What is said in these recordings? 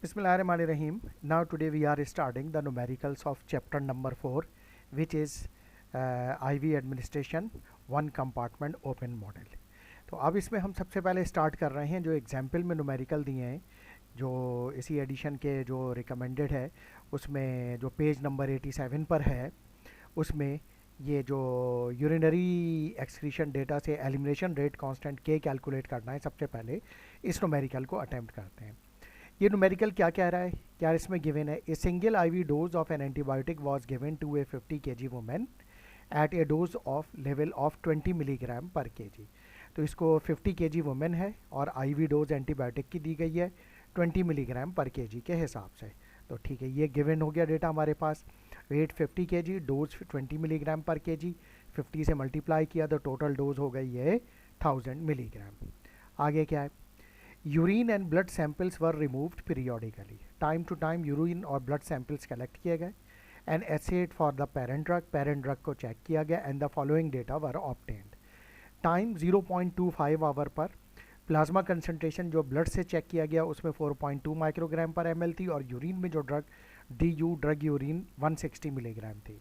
Bismillahirrahmanirrahim. Now today we are starting the numericals of chapter number 4, which is IV administration one compartment open model. तो अब इसमें हम सबसे पहले start कर रहे हैं जो एग्जाम्पल में न्यूमेरिकल दिए हैं जो इसी एडिशन के जो रिकमेंडेड है उसमें जो पेज नंबर 87 पर है उसमें ये जो यूरिनरी एक्सक्रीशन डेटा से एलिमिनेशन रेट कांस्टेंट के कैलकुलेट करना है। सबसे पहले इस न्यूमेरिकल को अटेम्प्ट करते हैं। ये न्यूमेरिकल क्या कह रहा है, क्या इसमें गिवन है, a single IV dose of an antibiotic was given to a 50 kg women at a dose of level of 20 milligram per KG. तो इसको 50 kg वुमेन है और आईवी डोज एंटीबायोटिक की दी गई है 20 मिलीग्राम पर केजी के हिसाब से। तो ठीक है, ये गिवन हो गया डेटा हमारे पास। Wait 50 kg, dose 20 milligram per KG, 50 से मल्टीप्लाई किया तो टोटल डोज हो गई है 1000 मिलीग्राम। आगे क्या है, urine and blood samples were removed periodically. Time to time urine और ब्लड सैंपल्स कलेक्ट किए गए and assayed for the parent drug को चेक किया गया एंड the following data were obtained. Time 0.25 hour पर। प्लाज्मा कंसंट्रेशन जो ब्लड से चेक किया गया उसमें 4.2 माइक्रोग्राम पर ml थी और यूरिन में जो ड्रग यूरिन 160 मिलीग्राम थी।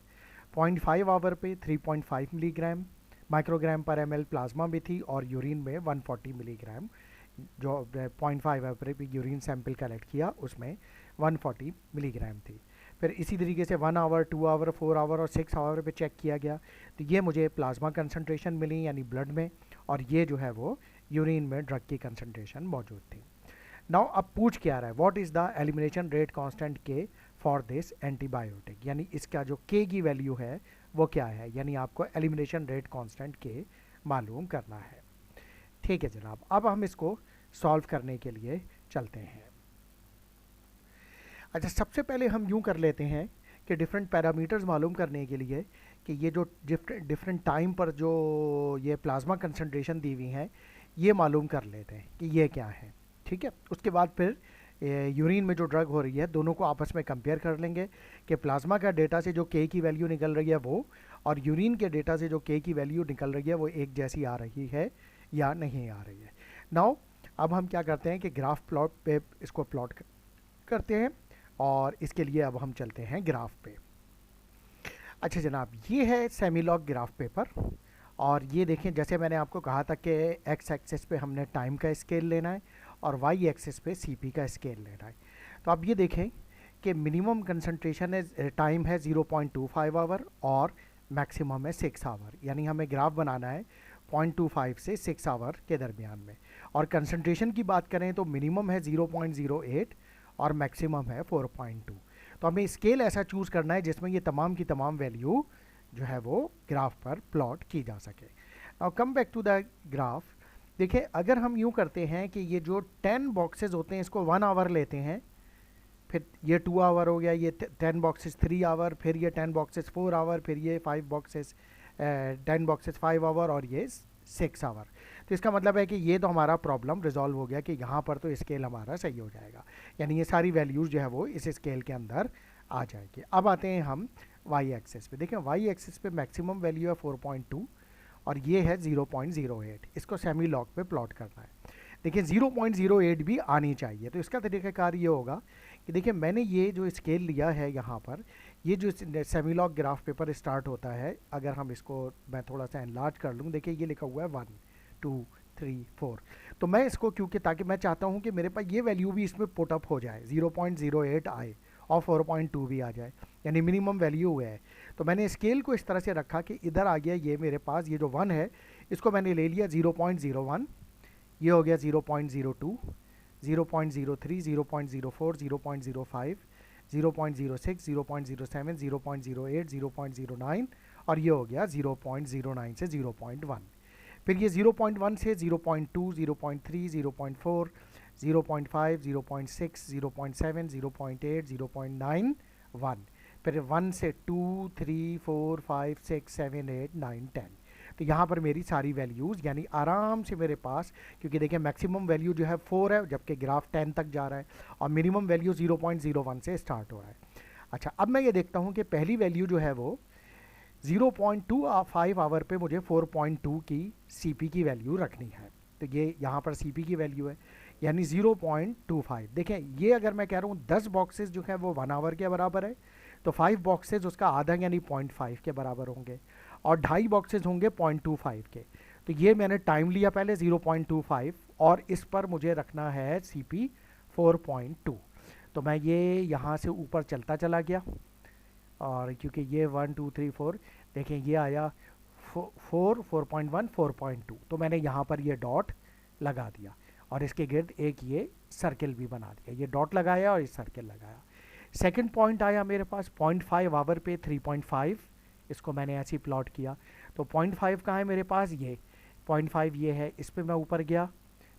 0.5 आवर पे 3.5 मिलीग्राम माइक्रोग्राम पर ml प्लाज्मा में थी और यूरिन में 140 मिलीग्राम जो 0.5 आवर पे यूरिन सैंपल कलेक्ट किया उसमें 140 मिलीग्राम थी। फिर इसी तरीके से 1 आवर, 2 आवर, 4 आवर और 6 आवर पे चेक किया गया तो ये मुझे प्लाज्मा कंसंट्रेशन मिली यानी ब्लड में, और ये जो है वो यूरिन में ड्रग की कंसंट्रेशन मौजूद थी। नाउ अब पूछ क्या रहा है, what is the elimination rate constant के फॉर दिस एंटीबायोटिक, यानी इसका जो के की वैल्यू है वो क्या है, यानी आपको एलिमिनेशन रेट कांस्टेंट के मालूम करना है। ठीक है जनाब, अब हम इसको सॉल्व करने के लिए चलते हैं। अच्छा, सबसे पहले हम यूँ कर लेते हैं कि डिफरेंट पैरामीटर्स मालूम करने के लिए कि ये जो डिफरेंट टाइम पर जो ये प्लाज्मा कंसंट्रेशन दी हुई हैं ये मालूम कर लेते हैं कि ये क्या है। ठीक है, उसके बाद फिर यूरिन में जो ड्रग हो रही है दोनों को आपस में कंपेयर कर लेंगे कि प्लाज्मा का डेटा से जो के की वैल्यू निकल रही है वो और यूरिन के डेटा से जो के की वैल्यू निकल रही है वो एक जैसी आ रही है या नहीं आ रही है। नाउ अब हम क्या करते हैं कि ग्राफ प्लॉट पे इसको प्लॉट करते हैं और इसके लिए अब हम चलते हैं ग्राफ पे। अच्छा जनाब, ये है सेमीलॉग ग्राफ पेपर और ये देखें जैसे मैंने आपको कहा था कि एक्स एक्सिस पे हमने टाइम का स्केल लेना है और वाई एक्सिस पे सीपी का स्केल लेना है। तो अब ये देखें कि मिनिमम कंसंट्रेशन है, टाइम है 0.25 आवर और मैक्सिमम है 6 आवर, यानी हमें ग्राफ बनाना है 0.25 से 6 आवर के दरमियान में। और कंसंट्रेशन की बात करें तो मिनिमम है 0.08 और मैक्सिमम है 4.2। तो हमें स्केल ऐसा चूज़ करना है जिसमें ये तमाम की तमाम वैल्यू जो है वो ग्राफ पर प्लॉट की जा सके। Now come back to the graph. देखिए, अगर हम यूँ करते हैं कि ये जो 10 बॉक्सेस होते हैं इसको 1 आवर लेते हैं, फिर ये 2 आवर हो गया, ये 10 बॉक्सेस 3 आवर, फिर ये 10 बॉक्सेस 4 आवर, फिर ये 10 बॉक्सेस 5 आवर और ये 6 आवर। तो इसका मतलब है कि ये तो हमारा प्रॉब्लम रिजॉल्व हो गया कि यहाँ पर तो स्केल हमारा सही हो जाएगा, यानी ये सारी वैल्यूज़ जो है वो इस स्केल के अंदर आ जाएगी। अब आते हैं हम वाई एक्सिस पे। देखें वाई एक्सिस पे मैक्सिमम वैल्यू है 4.2 और ये है 0.08। इसको सेमी लॉग पे प्लॉट करना है। देखिए 0.08 भी आनी चाहिए। तो इसका तरीक़ाकार ये होगा कि देखिए मैंने ये जो स्केल लिया है यहाँ पर, ये जो semi log graph paper start होता है, अगर हम इसको मैं थोड़ा सा एनलार्ज कर लूँ, देखिए ये लिखा हुआ है 1 2 3 4। तो मैं इसको क्योंकि ताकि मैं चाहता हूँ कि मेरे पास ये वैल्यू भी इसमें पुट अप हो जाए, 0.08 आए और 4.2 भी आ जाए, यानी मिनिमम वैल्यू हुआ है। तो मैंने स्केल को इस तरह से रखा कि इधर आ गया ये मेरे पास, ये जो 1 है इसको मैंने ले लिया 0.01, ये हो गया 0.02, 0.03, 0.04, 0.05, 0.06, 0.07, 0.08, 0.09 और ये हो गया 0.09 से 0.1। फिर ये 0.1 से 0.2, 0.3, 0.4, 0.5, 0.6, 0.7, 0.8, 0.9, 1। फिर 1 से 2, 3, 4, 5, 6, 7, 8, 9, 10। तो यहाँ पर मेरी सारी वैल्यूज़ यानी आराम से मेरे पास, क्योंकि देखिए मैक्सिमम वैल्यू जो है 4 है जबकि ग्राफ 10 तक जा रहा है और मिनिमम वैल्यू 0.01 से स्टार्ट हो रहा है। अच्छा, अब मैं ये देखता हूँ कि पहली वैल्यू जो है वो 0.25 आवर पे मुझे 4.2 की CP की वैल्यू रखनी है। तो ये यहाँ पर CP की वैल्यू है, यानी 0.25। देखें ये अगर मैं कह रहा हूँ 10 बॉक्सेस जो है वो 1 आवर के बराबर है, तो 5 बॉक्सेस उसका आधा यानी 0.5 के बराबर होंगे, और 2.5 बॉक्सेस होंगे 0.25 के। तो ये मैंने टाइम लिया पहले 0.25, और इस पर मुझे रखना है CP 4.2। तो मैं ये यहाँ से ऊपर चलता चला गया, और क्योंकि ये 1 2 3 4, देखें ये आया 4.1 4.2, तो मैंने यहाँ पर ये डॉट लगा दिया, और इसके गिर्द एक ये सर्किल भी बना दिया, ये डॉट लगाया और ये सर्किल लगाया। सेकंड पॉइंट आया मेरे पास 0.5 आवर पे 3.5, इसको मैंने ऐसे ही प्लॉट किया। तो 0.5 कहाँ है मेरे पास, ये 0.5 ये है, इस पर मैं ऊपर गया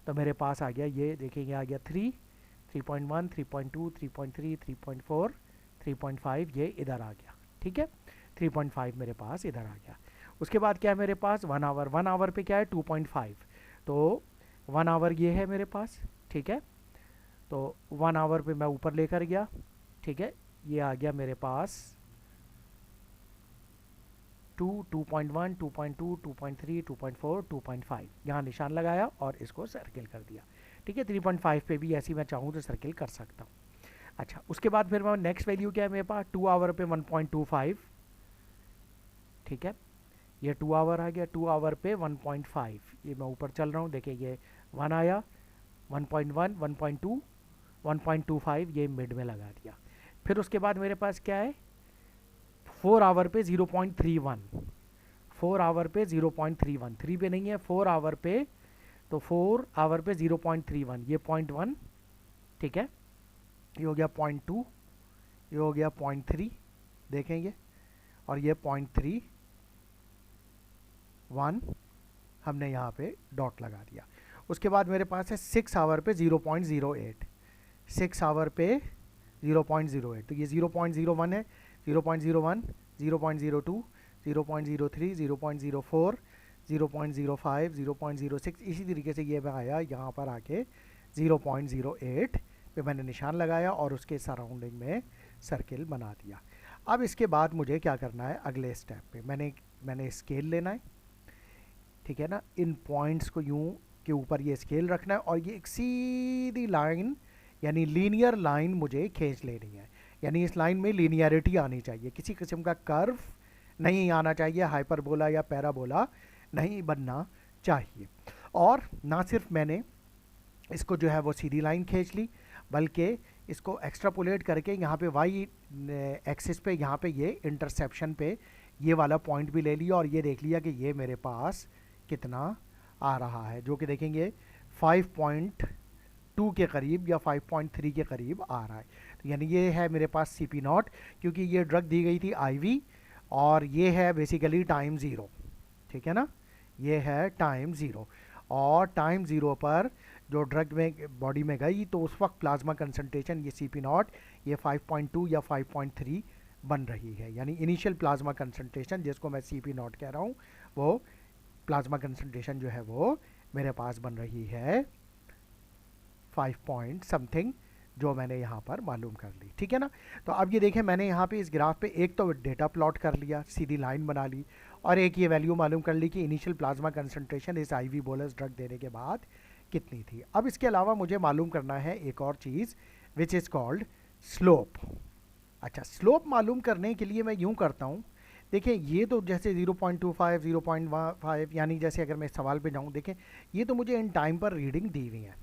तो मेरे पास आ गया ये, देखेंगे आ गया 3, 3.1, 3.2, 3.3, 3.4, 3.5, ये इधर आ गया, ठीक है। 3.5 मेरे पास इधर आ गया। उसके बाद क्या है मेरे पास 1 आवर, 1 आवर पे क्या है 2.5, तो 1 आवर ये है मेरे पास, ठीक है। तो 1 आवर पे मैं ऊपर लेकर गया, ठीक है, ये आ गया मेरे पास 2, 2.1, 2.2, 2.3, 2.4, 2.5, यहाँ निशान लगाया और इसको सर्किल कर दिया, ठीक है। 3.5 पे भी ऐसी मैं चाहूँ तो सर्किल कर सकता हूँ। अच्छा, उसके बाद फिर मैं नेक्स्ट वैल्यू क्या है मेरे पास 2 आवर पे 1.25, ठीक है, ये 2 आवर आ गया, 2 आवर पे 1.5, ये मैं ऊपर चल रहा हूँ, देखिए ये 1 आया, 1.1, 1.2, 1.25, ये मिड में लगा दिया। फिर उसके बाद मेरे पास क्या है 4 आवर पे 0.31, 4 आवर पे 0.31, 3 पे नहीं है, 4 आवर पे, तो 4 आवर पे 0.31, ये 0.1, ठीक है, ये हो गया 0.2, ये हो गया 0.3, देखेंगे, और ये 0.31 हमने यहाँ पे डॉट लगा दिया। उसके बाद मेरे पास है 6 आवर पे 0.08, 6 आवर पे 0.08, तो ये 0.01 है, 0.01, 0.02, 0.03, 0.04, 0.05, 0.06, इसी तरीके से ये मैं आया यहाँ पर आके 0.08 पे मैंने निशान लगाया और उसके सराउंडिंग में सर्किल बना दिया। अब इसके बाद मुझे क्या करना है अगले स्टेप पे, मैंने स्केल लेना है, ठीक है ना, इन पॉइंट्स को यूं के ऊपर ये स्केल रखना है, और ये एक सीधी लाइन यानी लीनियर लाइन मुझे खींच लेनी है, यानी इस लाइन में लीनियरिटी आनी चाहिए, किसी किस्म का कर्व नहीं आना चाहिए, हाइपरबोला या पैराबोला नहीं बनना चाहिए। और ना सिर्फ मैंने इसको जो है वो सीधी लाइन खींच ली, बल्कि इसको एक्स्ट्रापोलेट करके यहाँ पे वाई एक्सिस पे यहाँ पे ये इंटरसेप्शन पे ये वाला पॉइंट भी ले लिया, और ये देख लिया कि ये मेरे पास कितना आ रहा है, जो कि देखेंगे 5.2 के करीब या 5.3 के करीब आ रहा है। तो यानी ये है मेरे पास CP0, क्योंकि ये ड्रग दी गई थी IV, और ये है बेसिकली टाइम ज़ीरो, ठीक है ना, ये है टाइम ज़ीरो, और टाइम ज़ीरो पर जो ड्रग में बॉडी में गई तो उस वक्त प्लाज्मा कंसंट्रेशन ये CP0 ये 5.2 या 5.3 बन रही है, यानी इनिशियल प्लाज्मा कंसंट्रेशन जिसको मैं CP0 कह रहा हूँ, वो प्लाज्मा कंसंट्रेशन जो है वो मेरे पास बन रही है 5 पॉइंट समथिंग, जो मैंने यहाँ पर मालूम कर ली, ठीक है ना। तो अब ये देखें मैंने यहाँ पे इस ग्राफ पे एक तो डेटा प्लॉट कर लिया, सीधी लाइन बना ली, और एक ये वैल्यू मालूम कर ली कि इनिशियल प्लाज्मा कंसंट्रेशन इस IV बोलस ड्रग देने के बाद कितनी थी। अब इसके अलावा मुझे मालूम करना है एक और चीज़ विच इज़ कॉल्ड स्लोप। अच्छा, स्लोप मालूम करने के लिए मैं यूँ करता हूँ, देखें ये तो जैसे 0.25, 0.15, यानी जैसे अगर मैं इस सवाल पे जाऊँ, देखें ये तो मुझे इन टाइम पर रीडिंग दी हुई है,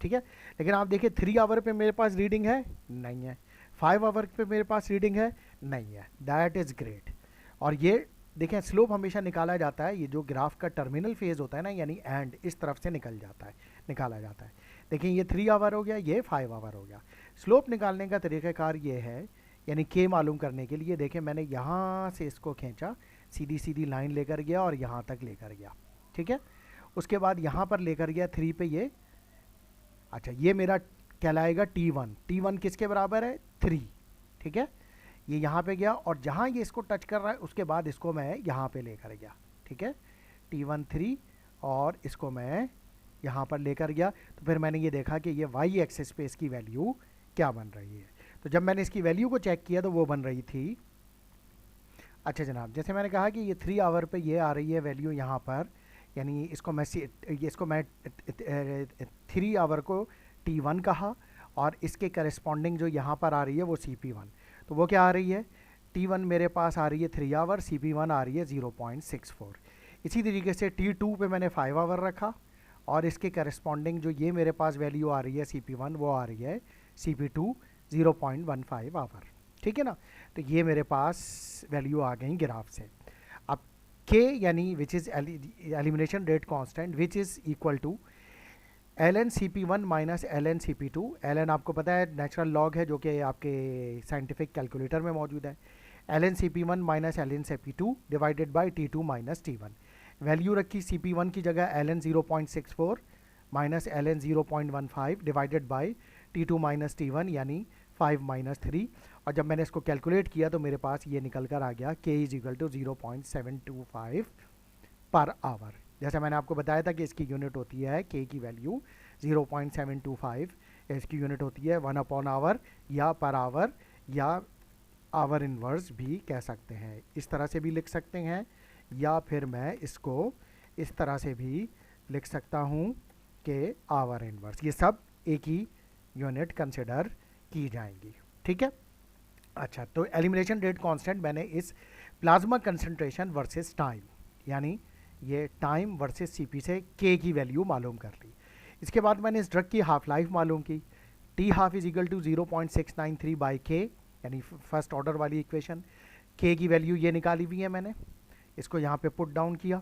ठीक है, लेकिन आप देखिए 3 आवर पे मेरे पास रीडिंग है नहीं है, 5 आवर पे मेरे पास रीडिंग है नहीं है, दैट इज़ ग्रेट। और ये देखें स्लोप हमेशा निकाला जाता है, ये जो ग्राफ का टर्मिनल फेज होता है ना, यानी एंड इस तरफ से निकाला जाता है। देखिए ये 3 आवर हो गया, ये 5 आवर हो गया। स्लोप निकालने का तरीक़ाकार ये है, यानी K मालूम करने के लिए, देखें मैंने यहाँ से इसको खींचा, सीधी सीधी लाइन लेकर गया और यहाँ तक लेकर गया, ठीक है। उसके बाद यहाँ पर लेकर गया 3 पे ये, अच्छा ये मेरा कहलाएगा T1, T1 किसके बराबर है 3, ठीक है, ये यहाँ पे गया, और जहाँ ये इसको टच कर रहा है उसके बाद इसको मैं यहाँ पे लेकर गया, ठीक है, T1 3, और इसको मैं यहाँ पर लेकर गया, तो फिर मैंने ये देखा कि ये Y एक्सिस पे इसकी वैल्यू क्या बन रही है। तो जब मैंने इसकी वैल्यू को चेक किया तो वो बन रही थी, अच्छा जनाब, जैसे मैंने कहा कि ये 3 आवर पे ये आ रही है वैल्यू यहाँ पर, यानी इसको मैं 3 आवर को T1 कहा, और इसके करस्पॉन्डिंग जो यहाँ पर आ रही है वो CP1, तो वो क्या आ रही है, T1 मेरे पास आ रही है 3 आवर, CP1 आ रही है 0.64। इसी तरीके से T2 पे मैंने 5 आवर रखा, और इसके करस्पॉन्डिंग जो ये मेरे पास वैल्यू आ रही है CP1, वो आ रही है CP2 0.15 आवर। ठीक है ना, तो ये मेरे पास वैल्यू आ गई ग्राफ से। अब K यानी which is elimination rate constant which is equal to ln CP1 minus ln CP2। ln आपको पता है नेचुरल लॉग है, जो कि आपके साइंटिफिक कैलकुलेटर में मौजूद है। ln CP1 minus ln CP2 divided by T2 minus T1। Value रखी CP1 की जगह ln 0.64 minus ln 0.15 divided by T2 minus T1 यानी 5 माइनस 3, और जब मैंने इसको कैलकुलेट किया तो मेरे पास ये निकल कर आ गया K is equal to 0.725 per hour. जैसे मैंने आपको बताया था कि इसकी यूनिट होती है K की वैल्यू 0.725, इसकी यूनिट होती है 1/आवर या पर आवर या आवर इन्वर्स भी कह सकते हैं, इस तरह से भी लिख सकते हैं, या फिर मैं इसको इस तरह से भी लिख सकता हूँ कि आवर इन्वर्स। ये सब एक ही यूनिट कंसिडर की जाएंगी। ठीक है, अच्छा, तो एलिमिनेशन रेट कांस्टेंट मैंने इस प्लाज्मा कंसंट्रेशन वर्सेस टाइम, यानी ये टाइम वर्सेस सीपी से के की वैल्यू मालूम कर ली। इसके बाद मैंने इस ड्रग की हाफ लाइफ मालूम की, T half is equal to 0.693 by K, यानी फर्स्ट ऑर्डर वाली इक्वेशन। के की वैल्यू ये निकाली हुई है मैंने, इसको यहाँ पे पुट डाउन किया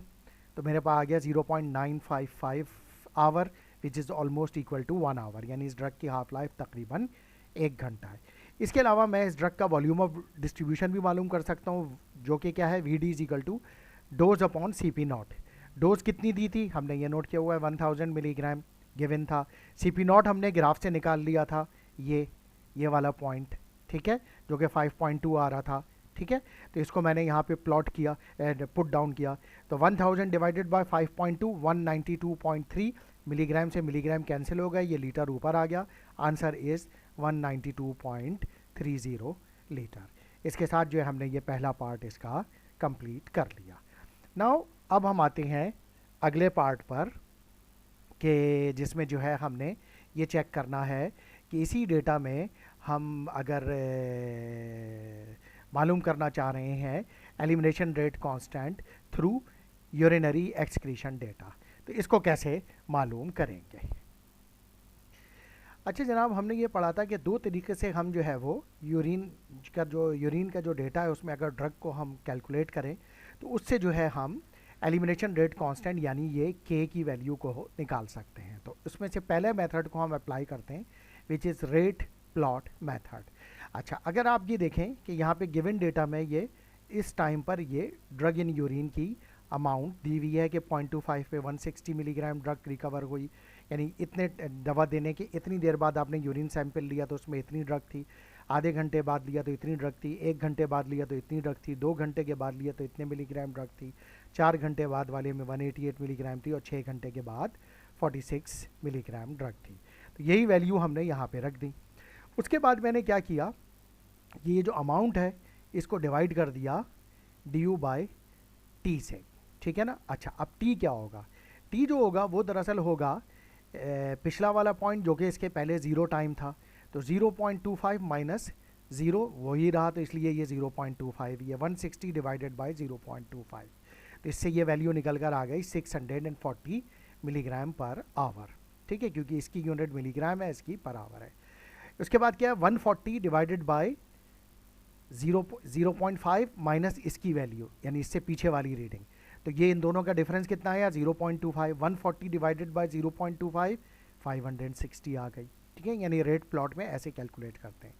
तो मेरे पास आ गया 0.955 hour which is almost equal to 1 hour, यानी इस ड्रग की हाफ लाइफ तकरीबन 1 घंटा है। इसके अलावा मैं इस ड्रग का वॉल्यूम ऑफ डिस्ट्रीब्यूशन भी मालूम कर सकता हूँ, जो कि क्या है, V D is equal to dose upon C P naught. Dose कितनी दी थी हमने ये नोट किया हुआ है, 1000 मिलीग्राम गिवन था। सी पी नॉट हमने ग्राफ से निकाल लिया था, ये वाला पॉइंट, ठीक है, जो कि 5.2 आ रहा था। ठीक है, तो इसको मैंने यहाँ पे प्लॉट किया, पुट डाउन किया, तो 1000 डिवाइडेड बाय 5.2 192.3 मिलीग्राम से मिलीग्राम कैंसिल हो गए, ये लीटर ऊपर आ गया, आंसर इज़ 192.30 लीटर। इसके साथ जो है हमने ये पहला पार्ट इसका कंप्लीट कर लिया। नाउ अब हम आते हैं अगले पार्ट पर, कि जिसमें जो है हमने ये चेक करना है कि इसी डेटा में हम अगर मालूम करना चाह रहे हैं elimination rate constant through urinary excretion data, तो इसको कैसे मालूम करेंगे। अच्छा जनाब, हमने ये पढ़ा था कि दो तरीके से हम जो है वो यूरिन का जो डेटा है उसमें अगर ड्रग को हम कैलकुलेट करें तो उससे जो है हम एलिमिनेशन रेट कांस्टेंट यानी ये के की वैल्यू को निकाल सकते हैं। तो उसमें से पहले मेथड को हम अप्लाई करते हैं which is rate plot method. अच्छा, अगर आप ये देखें कि यहाँ पे गिवन डेटा में ये इस टाइम पर ये ड्रग इन यूरिन की अमाउंट दी हुई है कि 0.25 पे 160 मिलीग्राम ड्रग रिकवर हुई, यानी इतने दवा देने के इतनी देर बाद आपने यूरिन सैंपल लिया तो उसमें इतनी ड्रग थी, आधे घंटे बाद लिया तो इतनी ड्रग थी, 1 घंटे बाद लिया तो इतनी ड्रग थी, 2 घंटे के बाद लिया तो इतने मिलीग्राम ड्रग थी, 4 घंटे बाद वाले में 188 मिलीग्राम थी, और 6 घंटे के बाद 46 मिलीग्राम ड्रग थी। तो यही वैल्यू हमने यहाँ पे रख दी। उसके बाद मैंने क्या किया, ये जो अमाउंट है इसको डिवाइड कर दिया डी बाई टी से, ठीक है ना। अच्छा, अब टी क्या होगा, टी जो होगा वो दरअसल होगा पिछला वाला पॉइंट जो कि इसके पहले 0 टाइम था, तो 0.25 माइनस 0 वही रहा, तो इसलिए ये 0.25, ये 160 डिवाइडेड बाय 0.25, तो इससे ये वैल्यू निकल कर आ गई 640 मिलीग्राम पर आवर। ठीक है, क्योंकि इसकी यूनिट मिलीग्राम है, इसकी पर आवर है। उसके बाद क्या है, 140 डिवाइडेड बाय 0.5 माइनस इसकी वैल्यू, यानी इससे पीछे वाली रीडिंग, तो ये इन दोनों का डिफरेंस कितना है यार, 0.25, 140 डिवाइडेड बाय 0.25 560 आ गई। ठीक है, यानी रेट प्लॉट में ऐसे कैलकुलेट करते हैं।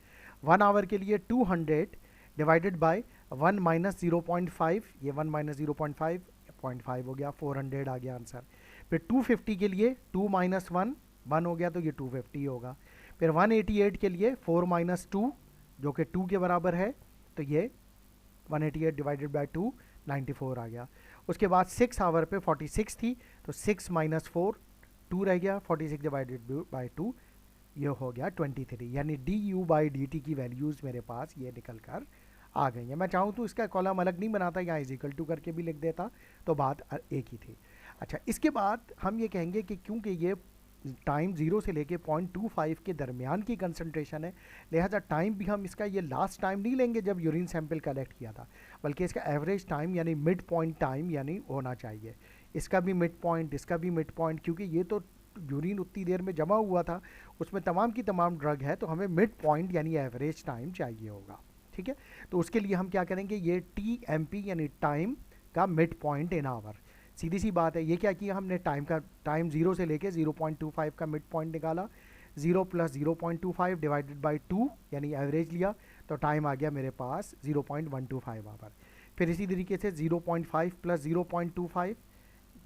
1 आवर के लिए 200 डिवाइडेड बाय 1 माइनस 0.5, ये 1 माइनस 0.5 0.5 हो गया, 400 आ गया आंसर। फिर 250 के लिए 2 माइनस 1 1 हो गया, तो ये 250 होगा। फिर 188 के लिए 4 माइनस 2 जो कि 2 के बराबर है, तो ये 188 डिवाइडेड बाई 2 94 आ गया। उसके बाद 6 आवर पे 46 थी, तो 6 माइनस 4 2 रह गया, 46 डिवाइडेड बाई 2 ये हो गया 23, यानी D u by d T की वैल्यूज़ मेरे पास ये निकल कर आ गई है। मैं चाहूँ तो इसका कॉलम अलग नहीं बनाता, यहाँ इजिकल टू करके भी लिख देता, तो बात एक ही थी। अच्छा, इसके बाद हम ये कहेंगे कि क्योंकि ये टाइम 0 से लेके 0.25 के दरमियान की कंसंट्रेशन है, लिहाजा टाइम भी हम इसका ये लास्ट टाइम नहीं लेंगे जब यूरिन सैंपल कलेक्ट किया था, बल्कि इसका एवरेज टाइम यानी मिड पॉइंट टाइम यानी होना चाहिए। इसका भी मिड पॉइंट, इसका भी मिड पॉइंट, क्योंकि ये तो यूरिन उतनी देर में जमा हुआ था, उसमें तमाम की तमाम ड्रग है, तो हमें मिड पॉइंट यानी एवरेज टाइम चाहिए होगा। ठीक है, तो उसके लिए हम क्या करेंगे, ये TMP यानी टाइम का मिड पॉइंट इन आवर, सीधी सी बात है। ये क्या किया हमने, टाइम 0 से लेके 0.25 का मिड पॉइंट निकाला, 0 + 0.25 डिवाइडेड बाई 2 यानी एवरेज लिया, तो टाइम आ गया मेरे पास 0.125 आवर। फिर इसी तरीके से 0.5 + 0.25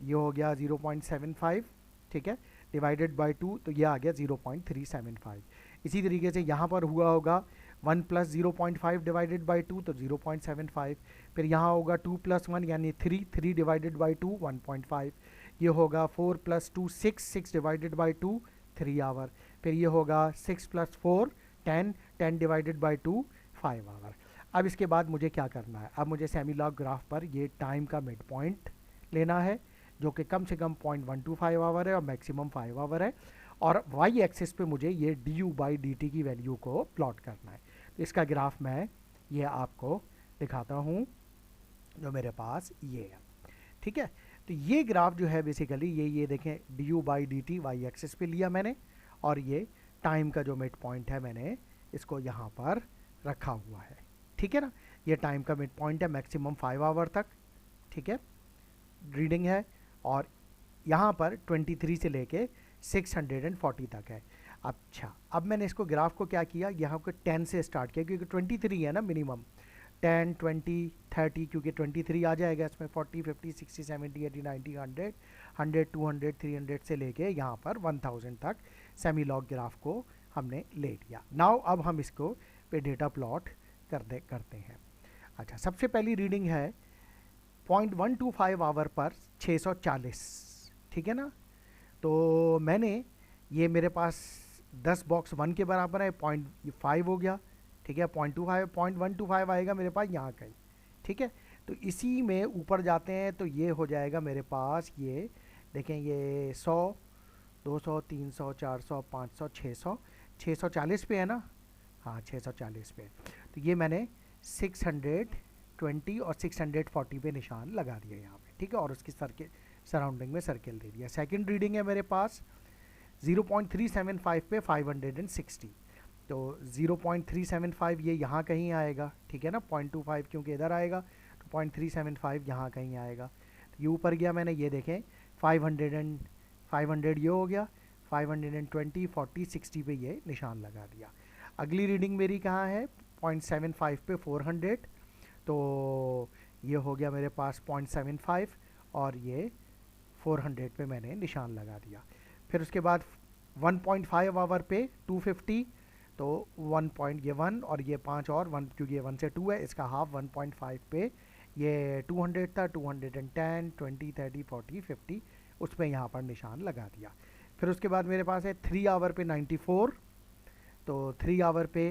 ये हो गया 0.75, ठीक है, डिवाइडेड बाई 2 तो ये आ गया 0.375। इसी तरीके से यहाँ पर हुआ होगा 1 + 0.5 डिवाइडेड बाई 2 तो 0.75, फिर यहाँ होगा 2 + 1 यानी 3 डिवाइडेड बाई 2 1.5, ये होगा 4 + 2 6 डिवाइडेड बाई 2 3 आवर, फिर ये होगा 6 + 4 10 डिवाइडेड बाई 2 5 आवर। अब इसके बाद मुझे क्या करना है, अब मुझे सेमी लॉग ग्राफ पर ये टाइम का मिड पॉइंट लेना है, जो कि कम से कम 0.125 आवर है और मैक्सिमम 5 आवर है, और वाई एक्सिस पे मुझे ये du/dt की वैल्यू को प्लॉट करना है। तो इसका ग्राफ मैं ये आपको दिखाता हूँ, जो मेरे पास ये है, ठीक है। तो ये ग्राफ जो है बेसिकली ये देखें, du/dt वाई एक्सिस पे लिया मैंने, और ये टाइम का जो मिड पॉइंट है मैंने इसको यहाँ पर रखा हुआ है, ठीक है ना। ये टाइम का मिड पॉइंट है मैक्सिमम 5 आवर तक, ठीक है, रीडिंग है, और यहाँ पर 23 से लेके 640 तक है। अच्छा, अब मैंने इसको ग्राफ को क्या किया, यहाँ को 10 से स्टार्ट किया, क्योंकि 23 है ना मिनिमम, 10 20 30, क्योंकि 23 आ जाएगा इसमें, 40 50 60 70 80 90 100 100 200 300 से लेके यहाँ पर 1000 तक सेमी लॉग ग्राफ को हमने ले लिया। नाउ अब हम इसको पे डेटा प्लॉट करते हैं। अच्छा, सबसे पहली रीडिंग है 0.125 आवर पर 640, ठीक है ना। तो मैंने ये मेरे पास 10 बॉक्स 1 के बराबर है, 0.5 हो गया, ठीक है, 0.125 आएगा मेरे पास यहाँ कहीं, ठीक है। तो इसी में ऊपर जाते हैं तो ये हो जाएगा मेरे पास, ये देखें, ये 100 200 300 400 500 600 640 पे है ना, हाँ 640 पे। तो ये मैंने 620 और 640 पे निशान लगा दिया यहाँ पे, ठीक है, और उसकी सराउंडिंग में सर्किल दे दिया। सेकंड रीडिंग है मेरे पास 0.375 पे 560, तो 0.375 ये यहाँ कहीं आएगा, ठीक है ना, 0.25 क्योंकि इधर आएगा, तो 0.375 यहाँ कहीं आएगा। तो ये ऊपर गया मैंने, ये देखें 500 ये हो गया, 520 40 60 पे ये निशान लगा दिया। अगली रीडिंग मेरी कहाँ है, 0.75 पे 400, तो ये हो गया मेरे पास 0.75, और ये 400 पे मैंने निशान लगा दिया। फिर उसके बाद 1.5 आवर पे 250, तो 1 पॉइंट ये 1 और ये 5 और 1, क्योंकि ये 1 से 2 है, इसका हाफ 1.5 पे ये 200 था, 210 20 30 40 50 उस पर यहाँ पर निशान लगा दिया। फिर उसके बाद मेरे पास है 3 आवर पे 94, तो 3 आवर पे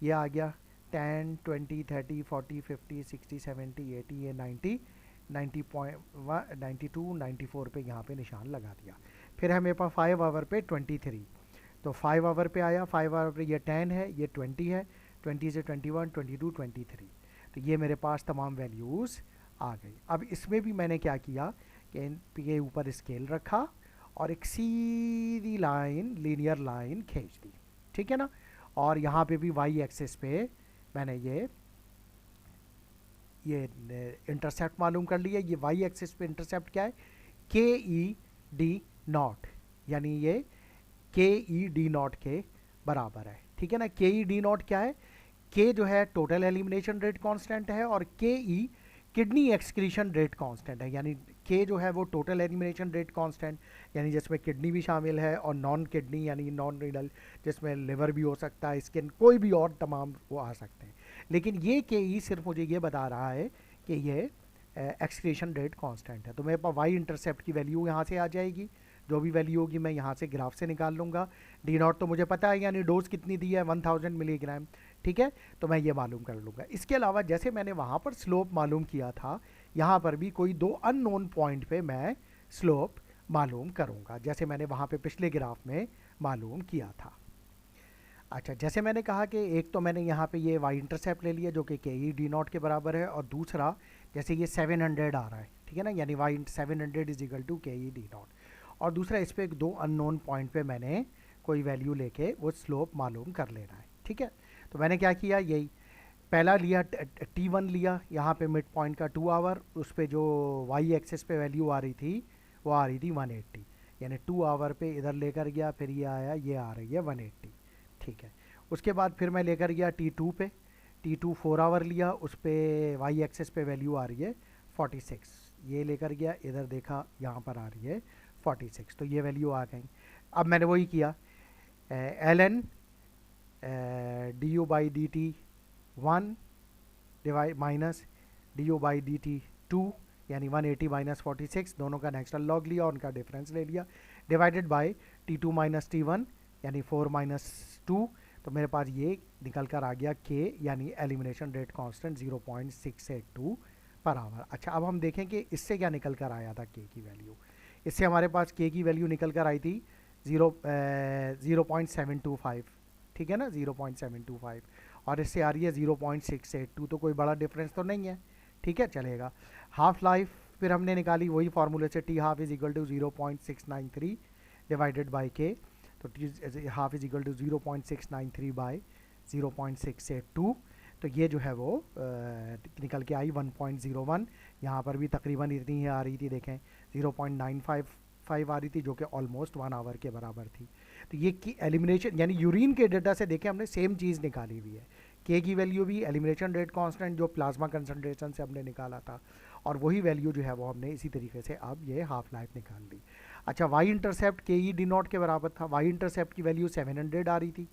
ये आ गया 10 20 30 40 50 60 70 80 ये 90 92 94 पे यहाँ पे निशान लगा दिया। फिर है मेरे पास 5 आवर पे 23, तो 5 आवर पे आया, 5 आवर पे ये 10 है, ये 20 है, 20 से 21 22 23, तो ये मेरे पास तमाम वैल्यूज़ आ गई। अब इसमें भी मैंने क्या किया कि के ऊपर स्केल रखा और एक सीधी लाइन, लीनियर लाइन खींच दी, ठीक है ना। और यहाँ पे भी वाई एक्सिस पे मैंने ये इंटरसेप्ट मालूम कर लिया। ये वाई एक्सिस पे इंटरसेप्ट क्या है, KE/D0, यानी ये KE/D0 के बराबर है, ठीक है ना। KE/D0 क्या है, K जो है टोटल एलिमिनेशन रेट कांस्टेंट है, और KE kidney excretion rate constant है, यानी K जो है वो टोटल एलिमिनेशन रेट कांस्टेंट, यानी जिसमें किडनी भी शामिल है, और नॉन किडनी यानी नॉन रीनल जिसमें लिवर भी हो सकता है, स्किन, कोई भी और तमाम वो आ सकते हैं। लेकिन ये KE सिर्फ मुझे ये बता रहा है कि ये एक्सक्रीशन रेट कांस्टेंट है। तो मेरे पास वाई इंटरसेप्ट की वैल्यू यहाँ से आ जाएगी, जो भी वैल्यू होगी मैं यहाँ से ग्राफ से निकाल लूँगा। D0 तो मुझे पता है, यानी डोज कितनी दी है 1000 मिलीग्राम, ठीक है, तो मैं ये मालूम कर लूँगा। इसके अलावा जैसे मैंने वहाँ पर स्लोप मालूम किया था, यहाँ पर भी कोई 2 अननोन पॉइंट पे मैं स्लोप मालूम करूँगा, जैसे मैंने वहाँ पे पिछले ग्राफ में मालूम किया था। अच्छा, जैसे मैंने कहा कि एक तो मैंने यहाँ पे ये वाई इंटरसेप्ट ले लिया जो कि के ई डी नॉट के बराबर है, और दूसरा जैसे ये 700 आ रहा है, ठीक है ना, यानी वाई 700 इज इक्वल टू के ई डी नॉट, और दूसरा इस पे दो अननोन पॉइंट पे मैंने कोई वैल्यू लेके वो स्लोप मालूम कर लेना है, ठीक है। तो मैंने क्या किया, यही पहला लिया T1 लिया, यहाँ पे मिड पॉइंट का 2 आवर, उस पे जो वाई एक्सेस पे वैल्यू आ रही थी वो आ रही थी 180, यानी 2 आवर पे इधर लेकर गया, फिर ये आया, ये आ रही है 180, ठीक है। उसके बाद फिर मैं लेकर गया T2 पे, T2 4 आवर लिया, उस पे वाई एक्सेस पे वैल्यू आ रही है 46, ये लेकर गया, इधर देखा यहाँ पर आ रही है 46, तो ये वैल्यू आ गई। अब मैंने वही किया, l n d u by d t 1 divide minus D u by d t 2, यानी 180 माइनस 46, दोनों का नेचुरल लॉग लिया, उनका डिफरेंस ले लिया, divided by T2 minus T1, यानी 4 माइनस 2, तो मेरे पास ये निकल कर आ गया K, यानी elimination rate constant 0.682 per hour. अच्छा, अब हम देखें कि इससे क्या निकल कर आया था K की वैल्यू। इससे हमारे पास K की वैल्यू निकल कर आई थी 0.725, ठीक है ना, 0.725, और इससे आ रही है 0.682, तो कोई बड़ा डिफरेंस तो नहीं है, ठीक है, चलेगा। हाफ लाइफ फिर हमने निकाली वही फार्मूले से, T half is equal to 0.693 divided by K, तो T half is equal to 0.693 by 0.682, तो ये जो है वो निकल के आई 1.01, यहाँ पर भी तकरीबन इतनी ही आ रही थी, देखें 0.955 आ रही थी, जो कि ऑलमोस्ट 1 आवर के बराबर थी। तो ये की एलिमिनेशन, यानी यूरिन के डेटा से देखें हमने सेम चीज़ निकाली हुई है, के की वैल्यू भी एलिमिनेशन रेट कांस्टेंट जो प्लाज्मा कंसंट्रेशन से हमने निकाला था, और वही वैल्यू जो है वो हमने इसी तरीके से अब ये हाफ लाइफ निकाल ली। अच्छा, वाई इंटरसेप्ट के ई डी नॉट के बराबर था, वाई इंटरसेप्ट की वैल्यू 700 आ रही थी,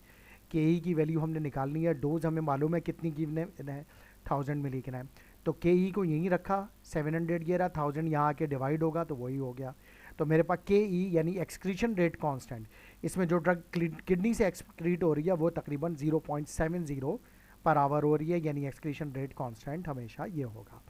के ई की वैल्यू हमने निकालनी है, डोज हमें मालूम है कितनी गिवने है, 1000 मिलीग्राम है, तो के ई को यहीं रखा, 700 ये रहा, 1000 यहाँ आके डिवाइड होगा तो वही हो गया, तो मेरे पास के ई यानी एक्सक्रीशन रेट कांस्टेंट, इसमें जो ड्रग किडनी से एक्सक्रीट हो रही है वो तकरीबन 0.70 पर आवर हो रही है, यानी एक्सक्रीशन रेट कांस्टेंट हमेशा ये होगा।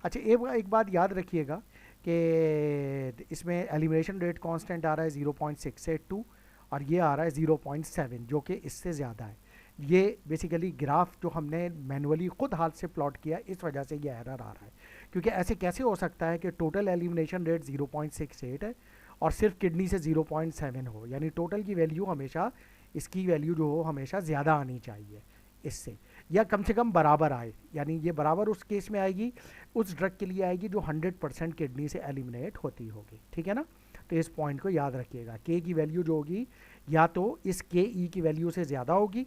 अच्छा, एक बात याद रखिएगा कि इसमें एलिमिनेशन रेट कांस्टेंट आ रहा है 0.682, और ये आ रहा है 0.7, जो कि इससे ज़्यादा है। ये बेसिकली ग्राफ जो हमने मैनुअली खुद हाथ से प्लॉट किया, इस वजह से ये एरर आ रहा है, क्योंकि ऐसे कैसे हो सकता है कि टोटल एलिमिनेशन रेट 0.68 है और सिर्फ किडनी से 0.7 हो, यानी टोटल की वैल्यू हमेशा, इसकी वैल्यू जो हो हमेशा ज़्यादा आनी चाहिए इससे, या कम से कम बराबर आए, यानी ये बराबर उस केस में आएगी, उस ड्रग के लिए आएगी जो 100% किडनी से एलिमिनेट होती होगी, ठीक है ना। तो इस पॉइंट को याद रखिएगा, के की वैल्यू जो होगी या तो इस के ई की वैल्यू से ज़्यादा होगी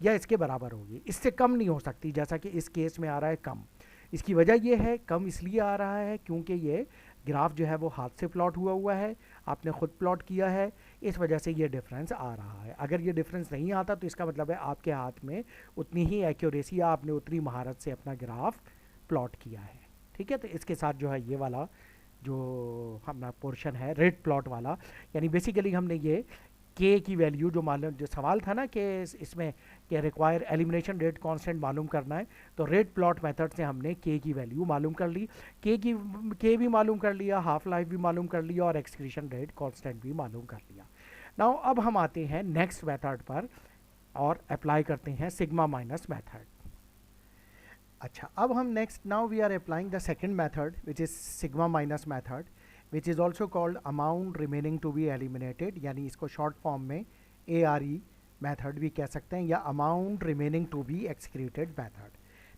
या इसके बराबर होगी, इससे कम नहीं हो सकती, जैसा कि इस केस में आ रहा है कम। इसकी वजह यह है, कम इसलिए आ रहा है क्योंकि ये ग्राफ जो है वो हाथ से प्लॉट हुआ है, आपने खुद प्लॉट किया है, इस वजह से ये डिफरेंस आ रहा है। अगर ये डिफरेंस नहीं आता तो इसका मतलब है आपके हाथ में उतनी ही एक्यूरेसी, आपने उतनी महारत से अपना ग्राफ प्लॉट किया है, ठीक है। तो इसके साथ जो है ये वाला जो हमारा पोर्शन है रेड प्लॉट वाला, यानी बेसिकली हमने ये के की वैल्यू जो मालूम, जो सवाल था ना कि इसमें कि रिक्वायर एलिमिनेशन रेट कांस्टेंट मालूम करना है, तो रेट प्लॉट मेथड से हमने के की वैल्यू मालूम कर ली, के भी मालूम कर लिया, हाफ लाइफ भी मालूम कर लिया, और एक्सक्रीशन रेट कांस्टेंट भी मालूम कर लिया। नाउ अब हम आते हैं नेक्स्ट मेथड पर और अप्लाई करते हैं सिग्मा माइनस मेथड। अच्छा, अब हम next, now we are applying the second method which is sigma minus method, which is also called amount remaining to be eliminated, यानी इसको शॉर्ट फॉर्म में ARE मेथड भी कह सकते हैं, या amount remaining to be excreted method,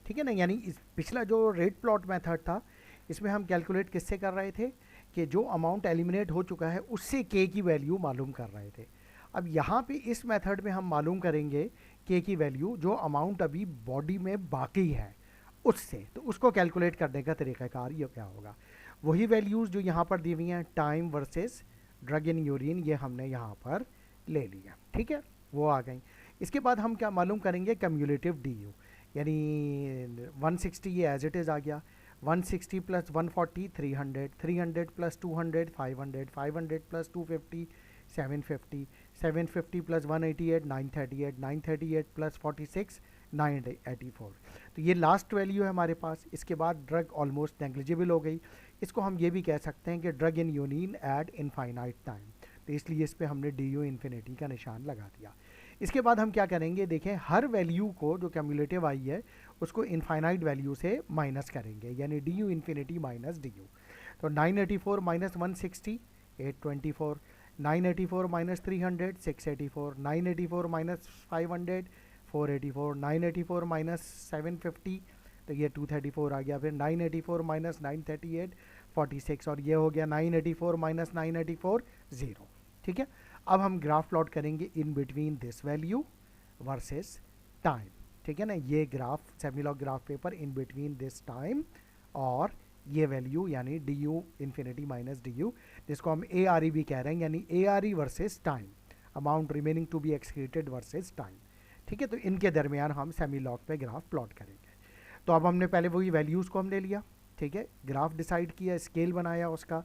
ठीक है ना। यानी इस पिछला जो रेट प्लॉट मेथड था, इसमें हम कैलकुलेट किससे कर रहे थे कि जो अमाउंट एलिमिनेट हो चुका है उससे के की वैल्यू मालूम कर रहे थे। अब यहाँ पे इस मेथड में हम मालूम करेंगे के की वैल्यू जो अमाउंट अभी बॉडी में बाकी है उससे, तो उसको कैलकुलेट करने का तरीक़ाकार ये क्या होगा, वही वैल्यूज़ जो यहाँ पर दी हुई हैं, time versus drug in urine, ये हमने यहाँ पर ले लिया, ठीक है, वो आ गई। इसके बाद हम क्या मालूम करेंगे, कम्युलेटिव DU, यानी 160 ये एज इट इज़ आ गया, 160 plus 140 300, 300 plus 200 500, 500 plus 250 750, 750 plus 188 938, 938 plus 46 984, तो ये लास्ट वैल्यू है हमारे पास। इसके बाद ड्रग ऑलमोस्ट नेग्लिजिबल हो गई, इसको हम ये भी कह सकते हैं कि drug in urine at infinite time, तो इसलिए इस पर हमने डी यू इन्फिनिटी का निशान लगा दिया। इसके बाद हम क्या करेंगे, देखें हर वैल्यू को जो क्यूमुलेटिव आई है उसको इनफाइनाइट वैल्यू से माइनस करेंगे, यानी D U infinity minus D you. तो 984 माइनस 160 824, 984 माइनस 300 684, 984 माइनस 500 484, 984 माइनस 750 तो ये 234 आ गया। फिर 984 माइनस 938 46, और ये हो गया 984 माइनस 984 0। ठीक है, अब हम ग्राफ प्लॉट करेंगे in between this value versus time. ठीक है ना, ये graph semilog graph paper in between this time और ये वैल्यू यानी D U infinity minus D U, जिसको हम ए आर ई भी कह रहे हैं, यानी A R E versus time, amount remaining to be excreted versus time. ठीक है, तो इनके दरमियान हम सेमीलॉग पे ग्राफ प्लॉट करेंगे। तो अब हमने पहले वही वैल्यूज़ को हम ले लिया, ठीक है, ग्राफ डिसाइड किया, स्केल बनाया उसका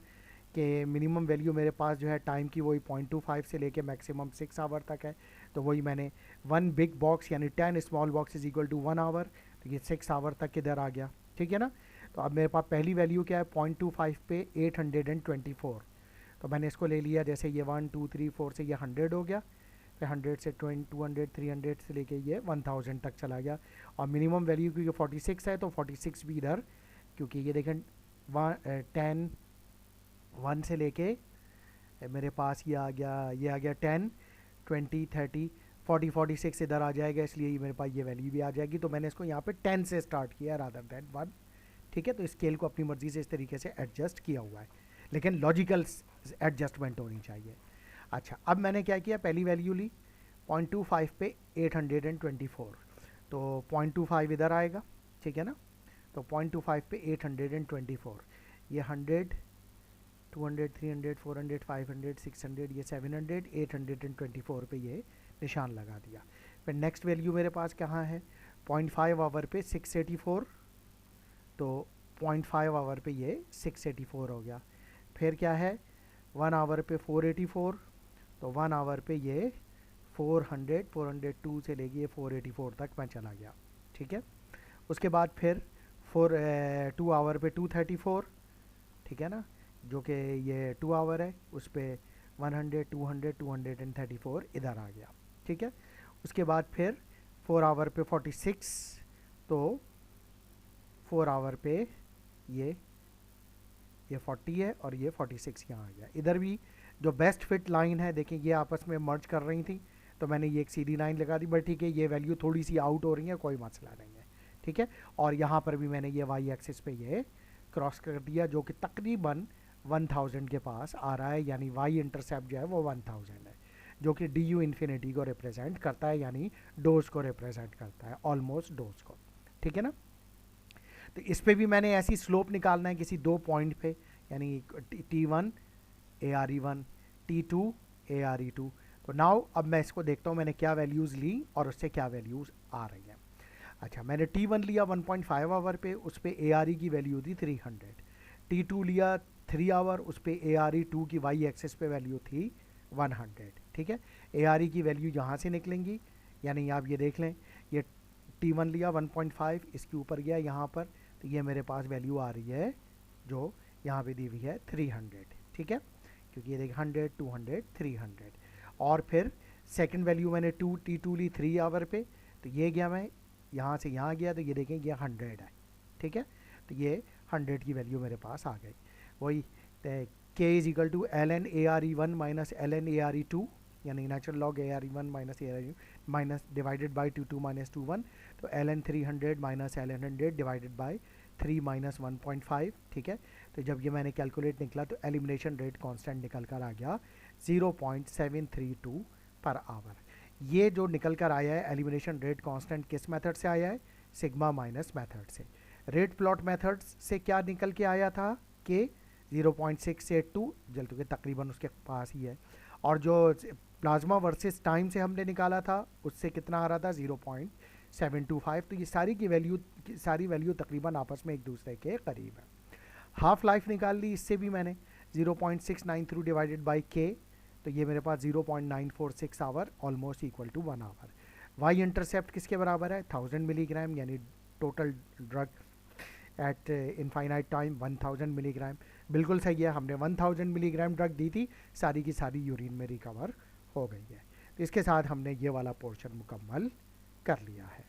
कि मिनिमम वैल्यू मेरे पास जो है टाइम की वही 0.25 से लेके मैक्सिमम 6 आवर तक है, तो वही मैंने 1 बिग बॉक्स यानी 10 small box is equal to 1 hour, तो ये 6 आवर तक किधर आ गया। ठीक है ना, तो अब मेरे पास पहली वैल्यू क्या है 0.25 पे 824, तो मैंने इसको ले लिया, जैसे ये 1 2 3 4 से ये 100 हो गया, फिर 100 से 200 300 से लेके ये 1000 तक चला गया, और मिनिमम वैल्यू क्योंकि 46 है तो 46 भी इधर, क्योंकि ये देखें 10 1 से लेके मेरे पास ये आ गया 10 20 30 40 46 इधर आ जाएगा, इसलिए ये मेरे पास ये वैल्यू भी आ जाएगी। तो मैंने इसको यहाँ पे 10 से स्टार्ट किया रादर दैन 1। ठीक है, तो स्केल को अपनी मर्जी से इस तरीके से एडजस्ट किया हुआ है, लेकिन लॉजिकल एडजस्टमेंट होनी चाहिए। अच्छा, अब मैंने क्या किया, पहली वैल्यू ली 0.25 पे 824, तो 0.25 इधर आएगा। ठीक है ना, तो 0.25 पे 824, ये 100 200 300 400 500 600 ये 700 824 पे ये निशान लगा दिया। फिर नेक्स्ट वैल्यू मेरे पास कहाँ है, 0.5 आवर पे 684, तो 0.5 आवर पे ये 684 हो गया। फिर क्या है 1 आवर पे 484, तो 1 आवर पे ये 402 से लेके ये 484 तक मैं चला गया। ठीक है, उसके बाद फिर 2 आवर पे 234, ठीक है ना, जो कि ये 2 आवर है, उस पर 100 200 234 इधर आ गया। ठीक है, उसके बाद फिर 4 आवर पे 46, तो 4 आवर पे ये 40 है और ये 46 यहाँ आ गया। इधर भी जो बेस्ट फिट लाइन है देखें ये आपस में मर्ज कर रही थी, तो मैंने ये एक सीधी लाइन लगा दी, बट ठीक है ये वैल्यू थोड़ी सी आउट हो रही है, कोई मसला नहीं है। ठीक है, और यहाँ पर भी मैंने ये वाई एक्सिस पे ये क्रॉस कर दिया, जो कि तकरीबन 1000 के पास आ रहा है, यानी वाई इंटरसेप्ट जो है वो 1000 है, जो कि डी यू इन्फिनिटी को रिप्रेजेंट करता है, यानी डोज को रिप्रेजेंट करता है, ऑलमोस्ट डोज को। ठीक है ना, तो इस पे भी मैंने ऐसी स्लोप निकालना है किसी 2 पॉइंट पे, यानी T1 ARE1 T2 ARE2। तो नाउ अब मैं इसको देखता हूँ मैंने क्या वैल्यूज़ ली और उससे क्या वैल्यूज़ आ रही हैं। अच्छा, मैंने T1 लिया 1.5 आवर पे, उस पर ARE की वैल्यू थी 300, T2 लिया 3 आवर, उस पर ARE2 की वाई एक्सिस पे वैल्यू थी 100। ठीक है, ARE की वैल्यू यहाँ से निकलेंगी, यानी आप ये देख लें, ये T1 लिया 1.5, इसके ऊपर गया यहाँ पर, तो ये मेरे पास वैल्यू आ रही है जो यहाँ पे दी हुई है 300। ठीक है, क्योंकि ये देखिए 100 200 300, और फिर सेकंड वैल्यू मैंने T2 ली 3 आवर पे, तो ये गया मैं यहाँ से यहाँ गया, तो ये देखें ये 100 है। ठीक है, तो ये 100 की वैल्यू मेरे पास आ गई। वही K is equal to ln ARE1 minus ln ARE2, यानी natural log ARE1 minus ARE minus divided by 22 minus 21, तो ln 300 minus ln 100 divided by 3 minus 1.5। ठीक है, तो जब ये मैंने कैलकुलेट निकला तो एलिमिनेशन रेट कांस्टेंट निकल कर आ गया 0.732 पर आवर। ये जो निकल कर आया है एलिमिनेशन रेट कांस्टेंट किस मेथड से आया है, सिग्मा माइनस मेथड से। रेट प्लॉट मेथड से क्या निकल के आया था कि 0.682, जल्द के तकरीबन उसके पास ही है, और जो प्लाज्मा वर्सेस टाइम से हमने निकाला था उससे कितना आ रहा था 0.725। तो ये सारी वैल्यू तकरीबन आपस में एक दूसरे के करीब है। हाफ लाइफ निकाल ली इससे भी मैंने 0.693 डिवाइडेड बाई के, तो ये मेरे पास 0.946 hour, almost equal to 1 hour. Y intercept किसके बराबर है 1000 मिलीग्राम, यानी total drug at infinite time 1000 milligram. बिल्कुल सही है, हमने 1000 मिलीग्राम ड्रग दी थी, सारी की सारी यूरिन में रिकवर हो गई है। तो इसके साथ हमने ये वाला पोर्शन मुकम्मल कर लिया है।